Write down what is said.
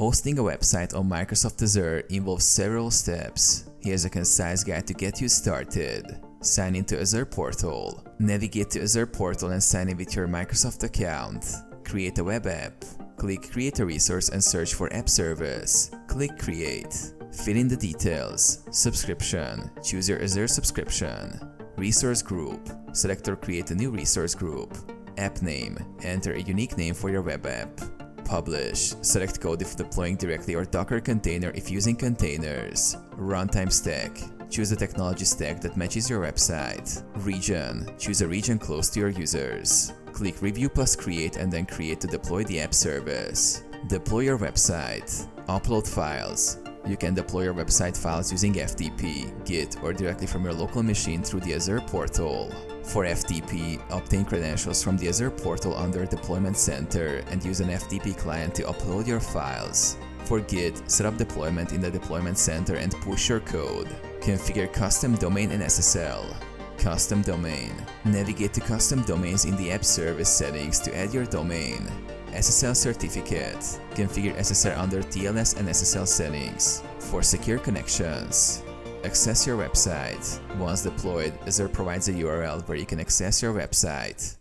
Hosting a website on Microsoft Azure involves several steps. Here's a concise guide to get you started. Sign into Azure Portal. Navigate to Azure Portal and sign in with your Microsoft account. Create a web app. Click Create a resource and search for App Service. Click Create. Fill in the details. Subscription. Choose your Azure subscription. Resource group. Select or create a new resource group. App name. Enter a unique name for your web app. Publish. Select code if deploying directly or Docker container if using containers. Runtime stack. Choose a technology stack that matches your website. Region. Choose a region close to your users. Click Review plus Create and then Create to deploy the app service. Deploy your website. Upload files. You can deploy your website files using FTP, Git, or directly from your local machine through the Azure portal. For FTP, obtain credentials from the Azure portal under Deployment Center and use an FTP client to upload your files. For Git, set up deployment in the Deployment Center and push your code. Configure custom domain and SSL. Custom domain. Navigate to custom domains in the app service settings to add your domain. SSL certificate. Configure SSL under TLS and SSL settings. For secure connections. Access your website. Once deployed, Azure provides a URL where you can access your website.